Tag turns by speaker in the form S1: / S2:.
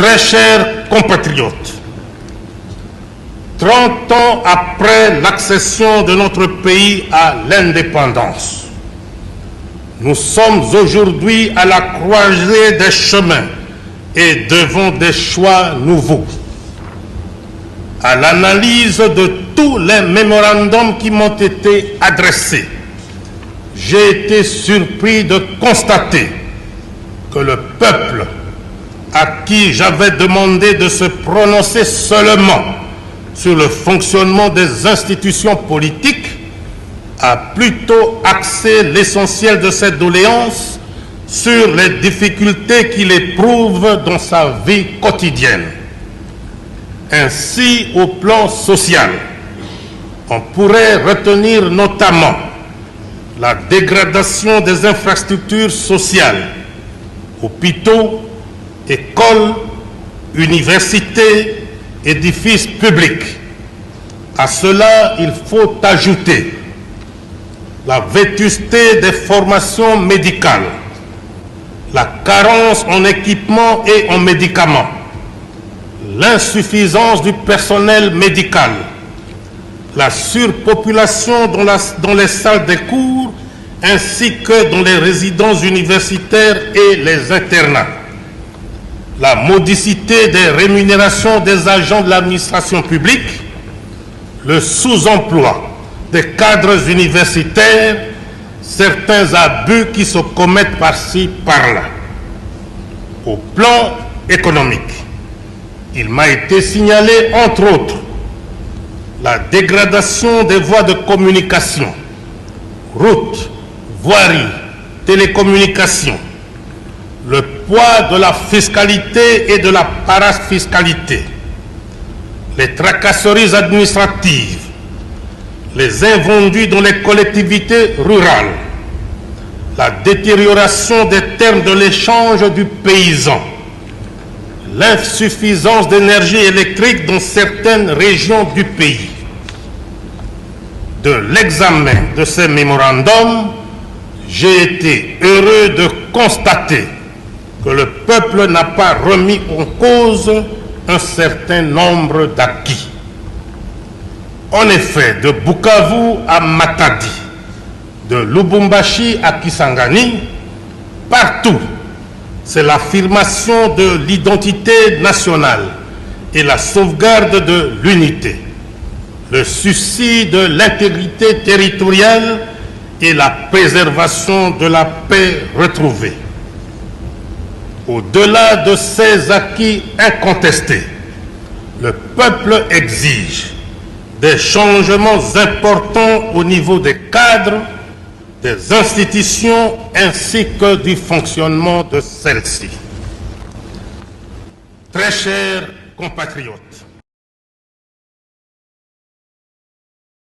S1: Très chers compatriotes, 30 ans après l'accession de notre pays à l'indépendance, nous sommes aujourd'hui à la croisée des chemins et devant des choix nouveaux. À l'analyse de tous les mémorandums qui m'ont été adressés, j'ai été surpris de constater que le peuple à qui j'avais demandé de se prononcer seulement sur le fonctionnement des institutions politiques a plutôt axé l'essentiel de ses doléances sur les difficultés qu'il éprouve dans sa vie quotidienne. Ainsi, au plan social, on pourrait retenir notamment la dégradation des infrastructures sociales, hôpitaux, écoles, universités, édifices publics. À cela, il faut ajouter la vétusté des formations médicales, la carence en équipements et en médicaments, l'insuffisance du personnel médical, la surpopulation dans les salles de cours ainsi que dans les résidences universitaires et les internats, la modicité des rémunérations des agents de l'administration publique, le sous-emploi des cadres universitaires, certains abus qui se commettent par-ci, par-là. Au plan économique, il m'a été signalé, entre autres, la dégradation des voies de communication, routes, voiries, télécommunications, le poids de la fiscalité et de la parafiscalité, les tracasseries administratives, les invendus dans les collectivités rurales, la détérioration des termes de l'échange du paysan, l'insuffisance d'énergie électrique dans certaines régions du pays. De l'examen de ces mémorandums, j'ai été heureux de constater que le peuple n'a pas remis en cause un certain nombre d'acquis. En effet, de Bukavu à Matadi, de Lubumbashi à Kisangani, partout, c'est l'affirmation de l'identité nationale et la sauvegarde de l'unité, le souci de l'intégrité territoriale et la préservation de la paix retrouvée. Au-delà de ces acquis incontestés, le peuple exige des changements importants au niveau des cadres, des institutions ainsi que du fonctionnement de celles-ci. Très chers compatriotes,